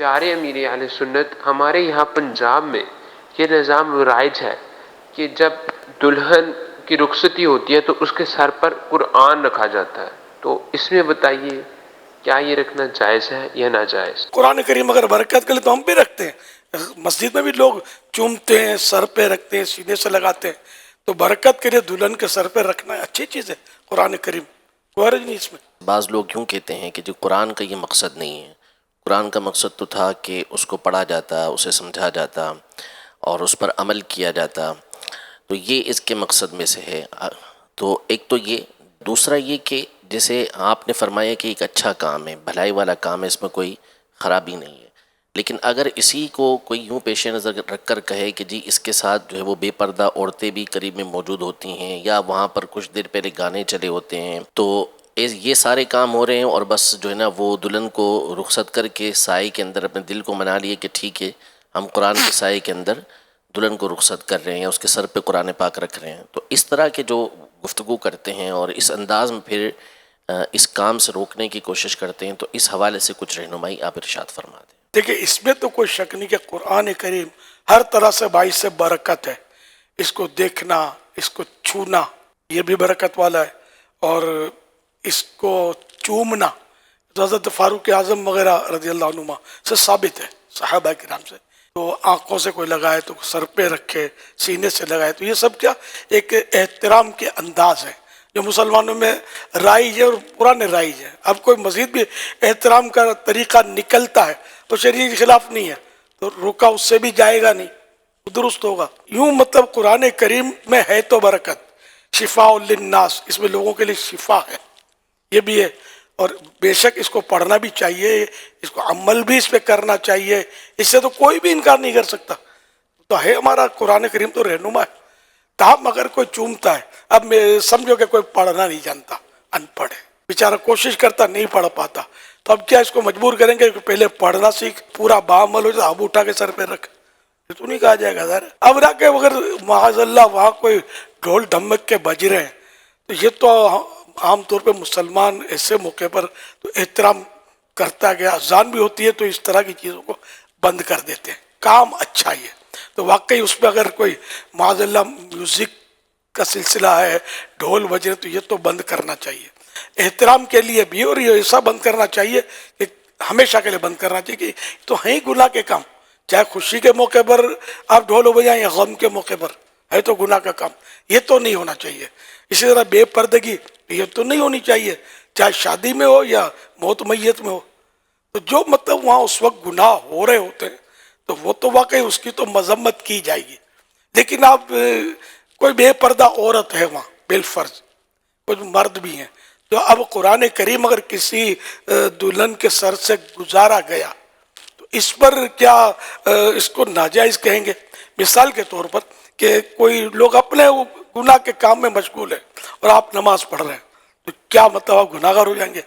پیارے امیر اہل سنت ہمارے یہاں پنجاب میں یہ نظام رائج ہے کہ جب دلہن کی رخصتی ہوتی ہے تو اس کے سر پر قرآن رکھا جاتا ہے. تو اس میں بتائیے کیا یہ رکھنا جائز ہے یا ناجائز؟ قرآن کریم اگر برکت کے لیے تو ہم بھی رکھتے ہیں. مسجد میں بھی لوگ چومتے ہیں، سر پہ رکھتے ہیں، سینے سے لگاتے ہیں. تو برکت کے لیے دلہن کے سر پہ رکھنا اچھی چیز ہے. قرآن کریم کوئی حرج نہیں اس میں. بعض لوگ کیوں کہتے ہیں کہ جو قرآن کا یہ مقصد نہیں ہے. قرآن کا مقصد تو تھا کہ اس کو پڑھا جاتا، اسے سمجھا جاتا اور اس پر عمل کیا جاتا. تو یہ اس کے مقصد میں سے ہے. تو ایک تو یہ، دوسرا یہ کہ جیسے آپ نے فرمایا کہ ایک اچھا کام ہے، بھلائی والا کام ہے، اس میں کوئی خرابی نہیں ہے. لیکن اگر اسی کو کوئی یوں پیش نظر رکھ کر کہے کہ جی اس کے ساتھ جو ہے وہ بے پردہ عورتیں بھی قریب میں موجود ہوتی ہیں، یا وہاں پر کچھ دیر پہلے گانے چلے ہوتے ہیں، تو یہ سارے کام ہو رہے ہیں، اور بس جو ہے نا وہ دلہن کو رخصت کر کے سائے کے اندر اپنے دل کو منا لیے کہ ٹھیک ہے ہم قرآن کے سائے کے اندر دلہن کو رخصت کر رہے ہیں، اس کے سر پہ قرآن پاک رکھ رہے ہیں. تو اس طرح کے جو گفتگو کرتے ہیں اور اس انداز میں پھر اس کام سے روکنے کی کوشش کرتے ہیں، تو اس حوالے سے کچھ رہنمائی آپ ارشاد فرما دیں. دیکھیں اس میں تو کوئی شک نہیں کہ قرآن کریم ہر طرح سے باعث سے برکت ہے. اس کو دیکھنا، اس کو چھونا یہ بھی برکت والا ہے، اور اس کو چومنا حضرت فاروق اعظم وغیرہ رضی اللہ عنہما سے ثابت ہے، صحابہ کرام سے. تو آنکھوں سے کوئی لگائے تو سر پہ رکھے، سینے سے لگائے، تو یہ سب کیا ایک احترام کے انداز ہے جو مسلمانوں میں رائج ہے اور پرانے رائج ہے. اب کوئی مزید بھی احترام کا طریقہ نکلتا ہے تو شریعت کے خلاف نہیں ہے، تو روکا اس سے بھی جائے گا نہیں، درست ہوگا. یوں مطلب قرآن کریم میں ہے تو برکت، شفاء للناس، اس میں لوگوں کے لیے شفا ہے، یہ بھی ہے. اور بے شک اس کو پڑھنا بھی چاہیے، اس کو عمل بھی اس پہ کرنا چاہیے، اس سے تو کوئی بھی انکار نہیں کر سکتا. تو ہے ہمارا قرآن کریم تو رہنما ہے. تاہم اگر کوئی چومتا ہے، اب میں سمجھو کہ کوئی پڑھنا نہیں جانتا، ان پڑھ ہے بیچارہ، کوشش کرتا نہیں پڑھ پاتا، تو اب کیا اس کو مجبور کریں گے کہ پہلے پڑھنا سیکھ، پورا بعمل ہو جائے، اب اٹھا کے سر پہ رکھ؟ یہ تو نہیں کہا جائے گا. ظاہر اب رکھ کے اگر معاذ اللہ وہاں کوئی ڈھول ڈھمک کے بج رہے ہیں، تو یہ تو عام طور پہ مسلمان ایسے موقع پر تو احترام کرتا گیا، اذان بھی ہوتی ہے تو اس طرح کی چیزوں کو بند کر دیتے ہیں. کام اچھا ہی ہے. تو واقعی اس پہ اگر کوئی معاذ اللہ میوزک کا سلسلہ ہے، ڈھول بج رہے، تو یہ تو بند کرنا چاہیے احترام کے لیے بھی، اور یہ ایسا بند کرنا چاہیے کہ ہمیشہ کے لیے بند کرنا چاہیے کہ تو ہیں گناہ کے کام. چاہے خوشی کے موقع پر آپ ڈھول بجائیں یا غم کے موقع پر، ہے تو گناہ کا کام، یہ تو نہیں ہونا چاہیے. اسی طرح بے پردگی یہ تو نہیں ہونی چاہیے، چاہے شادی میں ہو یا موت میت میں ہو. تو جو مطلب وہاں اس وقت گناہ ہو رہے ہوتے ہیں تو وہ تو واقعی اس کی تو مذمت کی جائے گی. لیکن آپ کوئی بے پردہ عورت ہے وہاں بالفرض، کچھ مرد بھی ہیں، تو اب قرآن کریم اگر کسی دلہن کے سر سے گزارا گیا تو اس پر کیا اس کو ناجائز کہیں گے؟ مثال کے طور پر کہ کوئی لوگ اپنے گناہ کے کام میں مشغول ہیں اور آپ نماز پڑھ رہے ہیں، تو کیا مطلب آپ گناہ گار ہو جائیں گے؟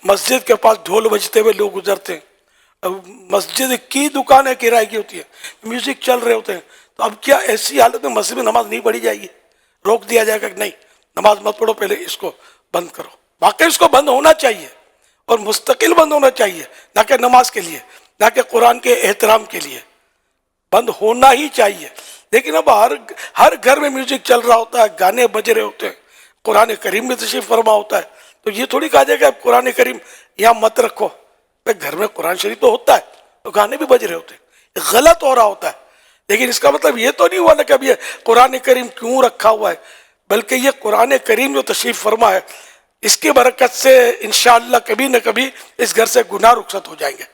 مسجد کے پاس ڈھول بجتے ہوئے لوگ گزرتے ہیں، مسجد کی دکانیں کرائے کی ہوتی ہے، میوزک چل رہے ہوتے ہیں، تو اب کیا ایسی حالت میں مسجد میں نماز نہیں پڑھی جائے گی؟ روک دیا جائے گا کہ نہیں نماز مت پڑھو، پہلے اس کو بند کرو؟ واقعی اس کو بند ہونا چاہیے، اور مستقل بند ہونا چاہیے، نہ کہ نماز کے لیے، نہ کہ قرآن کے احترام کے لیے، بند ہونا ہی چاہیے. لیکن اب ہر گھر میں میوزک چل رہا ہوتا ہے، گانے بج رہے ہوتے ہیں، قرآن کریم میں تشریف فرما ہوتا ہے، تو یہ تھوڑی کہا جائے گا اب قرآن کریم یہاں مت رکھو. گھر میں قرآن شریف تو ہوتا ہے، تو گانے بھی بج رہے ہوتے ہیں، غلط ہو رہا ہوتا ہے. لیکن اس کا مطلب یہ تو نہیں ہوا نا کہ اب یہ قرآن کریم کیوں رکھا ہوا ہے، بلکہ یہ قرآن کریم جو تشریف فرما ہے، اس کی برکت سے انشاءاللہ کبھی نہ کبھی اس گھر سے گناہ رخصت ہو جائیں گے.